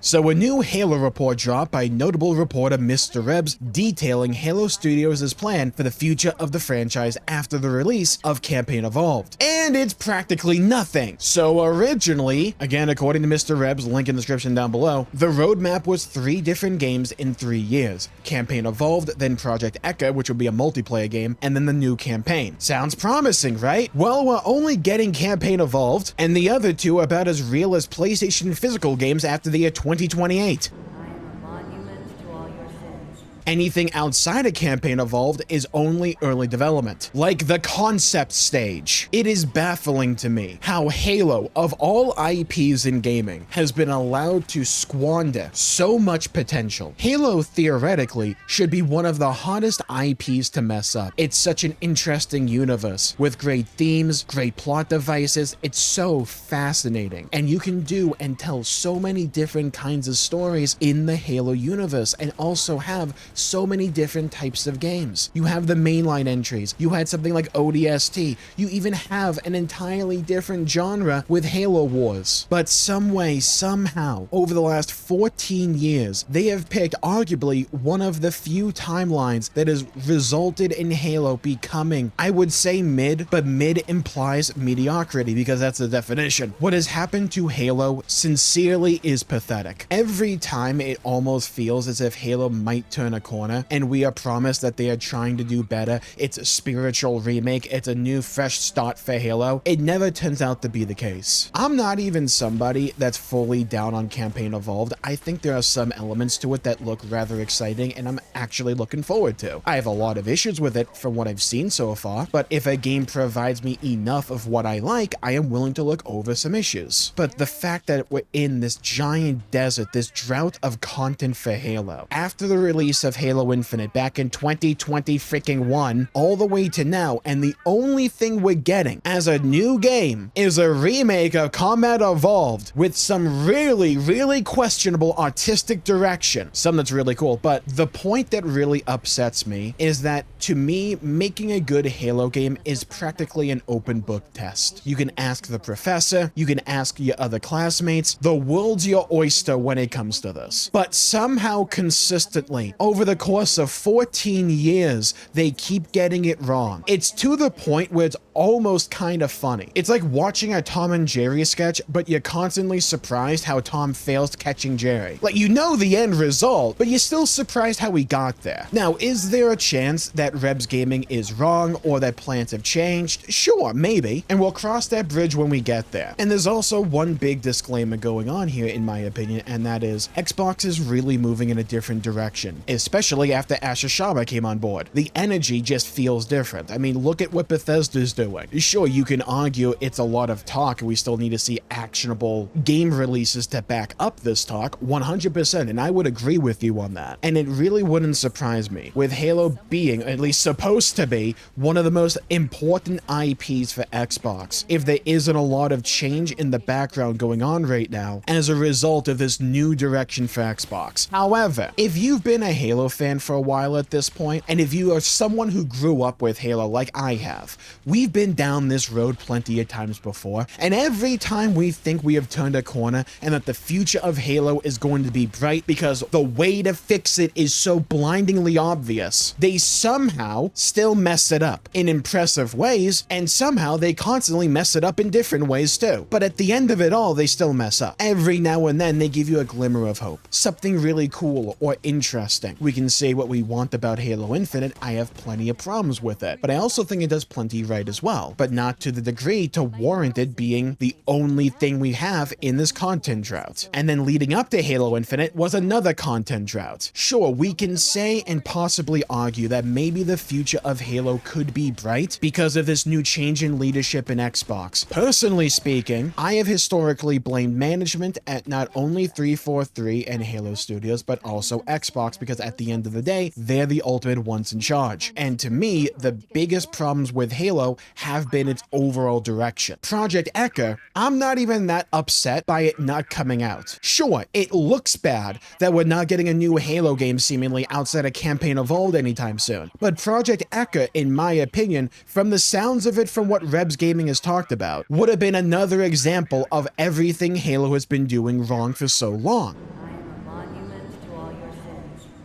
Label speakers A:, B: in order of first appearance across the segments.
A: So a new Halo report dropped by notable reporter Mr. Rebs detailing Halo Studios' plan for the future of the franchise after the release of Campaign Evolved. And it's practically nothing. So originally, again according to Mr. Rebs, link in the description down below, the roadmap was 3 different games in 3 years. Campaign Evolved, then Project Echo, which would be a multiplayer game, and then the new campaign. Sounds promising, right? Well, we're only getting Campaign Evolved, and the other 2 are about as real as PlayStation physical games after the year 2028. Anything outside of Campaign Evolved is only early development, like the concept stage. It is baffling to me how Halo, of all IPs in gaming, has been allowed to squander so much potential. Halo, theoretically, should be one of the hardest IPs to mess up. It's such an interesting universe, with great themes, great plot devices. It's so fascinating, and you can do and tell so many different kinds of stories in the Halo universe, and also have so many different types of games. You have the mainline entries, you had something like ODST, you even have an entirely different genre with Halo Wars. But some way, somehow, over the last 14 years, they have picked arguably one of the few timelines that has resulted in Halo becoming, I would say mid, but mid implies mediocrity because that's the definition. What has happened to Halo sincerely is pathetic. Every time it almost feels as if Halo might turn a corner and we are promised that they are trying to do better. It's a spiritual remake. It's a new fresh start for Halo. It never turns out to be the case. I'm not even somebody that's fully down on Campaign Evolved. I think there are some elements to it that look rather exciting and I'm actually looking forward to. I have a lot of issues with it from what I've seen so far, but if a game provides me enough of what I like, I am willing to look over some issues. But the fact that we're in this giant desert, this drought of content for Halo, after the release of Halo Infinite back in 2020 freaking 1 all the way to now, and the only thing we're getting as a new game is a remake of Combat Evolved with some really questionable artistic direction. Some that's really cool, but the point that really upsets me is that to me, making a good Halo game is practically an open book test. You can ask the professor, you can ask your other classmates, the world's your oyster when it comes to this. But somehow consistently, over the course of 14 years, they keep getting it wrong. It's to the point where it's almost kind of funny. It's like watching a Tom and Jerry sketch, but you're constantly surprised how Tom fails catching Jerry. Like, you know the end result, but you're still surprised how he got there. Now, is there a chance that Rebs Gaming is wrong or that plans have changed? Sure, maybe, and we'll cross that bridge when we get there. And there's also one big disclaimer going on here, in my opinion, and that is Xbox is really moving in a different direction, especially after Asher Sharma came on board. The energy just feels different. I mean, look at what Bethesda's doing. Sure, you can argue it's a lot of talk and we still need to see actionable game releases to back up this talk, 100%, and I would agree with you on that. And it really wouldn't surprise me, with Halo being, at least supposed to be, one of the most important IPs for Xbox, if there isn't a lot of change in the background going on right now as a result of this new direction for Xbox. However, if you've been a Halo fan for a while at this point, and if you are someone who grew up with Halo like I have, we've been down this road plenty of times before, and every time we think we have turned a corner and that the future of Halo is going to be bright because the way to fix it is so blindingly obvious, they somehow still mess it up in impressive ways, and somehow they constantly mess it up in different ways too. But at the end of it all, they still mess up. Every now and then, they give you a glimmer of hope. Something really cool or interesting. We can say what we want about Halo Infinite. I have plenty of problems with it, but I also think it does plenty right as well, but not to the degree to warrant it being the only thing we have in this content drought. And then leading up to Halo Infinite was another content drought. Sure, we can say and possibly argue that maybe the future of Halo could be bright because of this new change in leadership in Xbox. Personally speaking, I have historically blamed management at not only 343 and Halo Studios, but also Xbox, because at the end of the day, they're the ultimate ones in charge. And to me, the biggest problems with Halo have been its overall direction. Project Echo, I'm not even that upset by it not coming out. Sure, it looks bad that we're not getting a new Halo game seemingly outside of Campaign Evolved anytime soon, but Project Echo, in my opinion, from the sounds of it from what Rebs Gaming has talked about, would have been another example of everything Halo has been doing wrong for so long.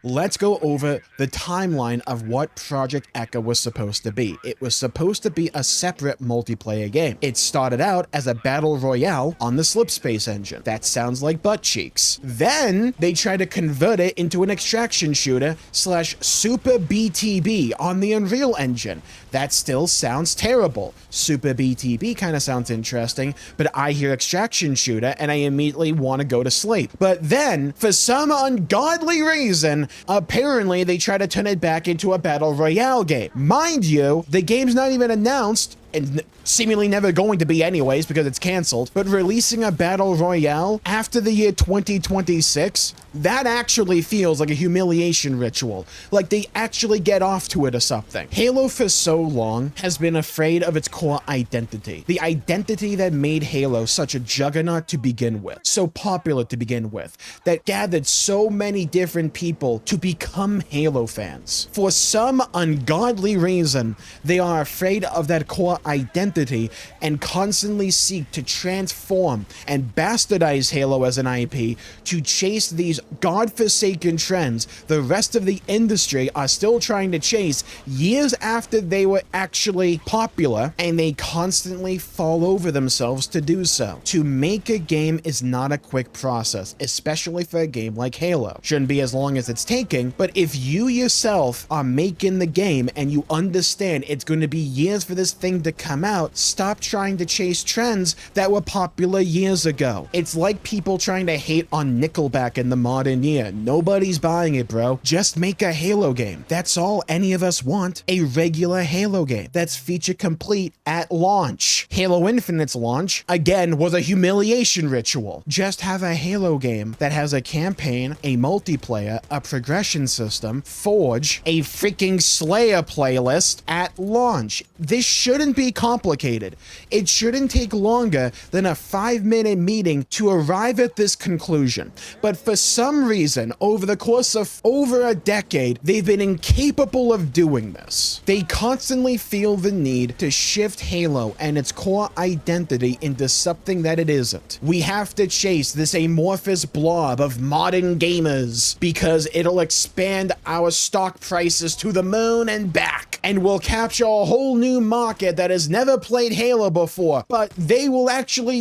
A: let's go over the timeline of what Project Echo was supposed to be. It was supposed to be a separate multiplayer game. It started out as a battle royale on the Slipspace engine. That sounds like butt cheeks. Then they tried to convert it into an extraction shooter / Super BTB on the Unreal Engine. That still sounds terrible. Super BTB kind of sounds interesting, but I hear extraction shooter and I immediately want to go to sleep. But then, for some ungodly reason, apparently they try to turn it back into a battle royale game. Mind you, the game's not even announced, and seemingly never going to be anyways because it's canceled, but releasing a battle royale after the year 2026, that actually feels like a humiliation ritual. Like they actually get off to it or something. Halo for so long has been afraid of its core identity. The identity that made Halo such a juggernaut to begin with, so popular to begin with, that gathered so many different people to become Halo fans. For some ungodly reason, they are afraid of that core identity and constantly seek to transform and bastardize Halo as an IP to chase these godforsaken trends the rest of the industry are still trying to chase years after they were actually popular, and they constantly fall over themselves to do so. To make a game is not a quick process, especially for a game like Halo. Shouldn't be as long as it's taking, but if you yourself are making the game and you understand it's going to be years for this thing to come out, stop trying to chase trends that were popular years ago. It's like people trying to hate on Nickelback in the modern year. Nobody's buying it, bro. Just make a Halo game. That's all any of us want. A regular Halo game that's feature complete at launch. Halo Infinite's launch, again, was a humiliation ritual. Just have a Halo game that has a campaign, a multiplayer, a progression system, Forge, a freaking Slayer playlist at launch. This shouldn't be complicated. It shouldn't take longer than a 5-minute meeting to arrive at this conclusion. But for some reason, over the course of over a decade, they've been incapable of doing this. They constantly feel the need to shift Halo and its core identity into something that it isn't. We have to chase this amorphous blob of modern gamers because it'll expand our stock prices to the moon and back, and we'll capture a whole new market that has never played Halo before, but they will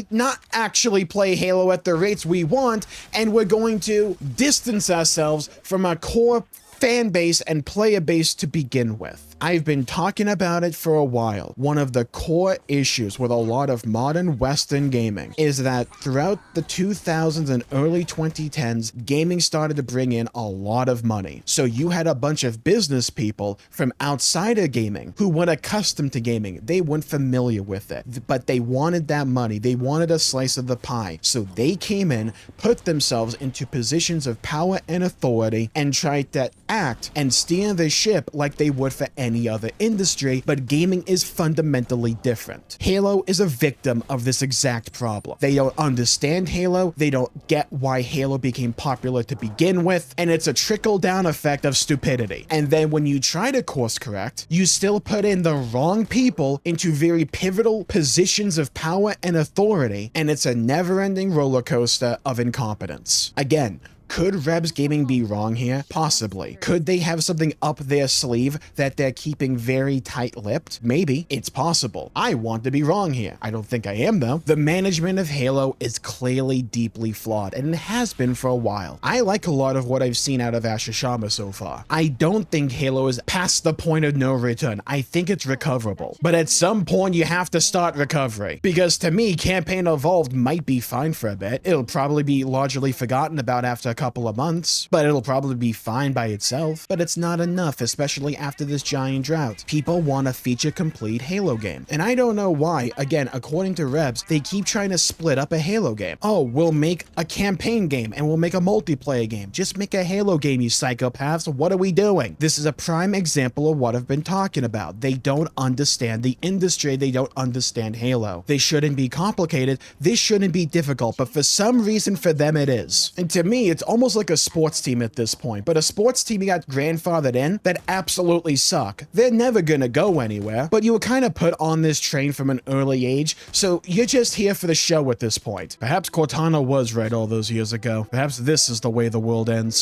A: not actually play Halo at the rates we want, and we're going to distance ourselves from our core fan base and player base to begin with. I've been talking about it for a while. One of the core issues with a lot of modern Western gaming is that throughout the 2000s and early 2010s, gaming started to bring in a lot of money. So you had a bunch of business people from outside of gaming who weren't accustomed to gaming. They weren't familiar with it, but they wanted that money. They wanted a slice of the pie. So they came in, put themselves into positions of power and authority, and tried to act and steer the ship like they would for any other industry, but gaming is fundamentally different. Halo is a victim of this exact problem. They don't understand Halo, they don't get why Halo became popular to begin with, and it's a trickle-down effect of stupidity. And then when you try to course correct, you still put in the wrong people into very pivotal positions of power and authority, and it's a never-ending roller coaster of incompetence. Again, could Rebs Gaming be wrong here? Possibly. Could they have something up their sleeve that they're keeping very tight-lipped? Maybe. It's possible. I want to be wrong here. I don't think I am, though. The management of Halo is clearly deeply flawed, and it has been for a while. I like a lot of what I've seen out of Ashishama so far. I don't think Halo is past the point of no return. I think it's recoverable. But at some point, you have to start recovery. Because to me, Campaign Evolved might be fine for a bit. It'll probably be largely forgotten about after a couple of months, but it'll probably be fine by itself. But it's not enough, especially after this giant drought. People want a feature-complete Halo game, and I don't know why. Again, according to Rebs, they keep trying to split up a Halo game. Oh, we'll make a campaign game and we'll make a multiplayer game. Just make a Halo game, you psychopaths. What are we doing? This is a prime example of what I've been talking about. They don't understand the industry. They don't understand Halo. They shouldn't be complicated. This shouldn't be difficult, but for some reason for them it is. And to me, it's almost like a sports team at this point, but a sports team you got grandfathered in that absolutely suck. They're never gonna go anywhere, but you were kind of put on this train from an early age, so you're just here for the show at this point. Perhaps Cortana was right all those years ago. Perhaps this is the way the world ends.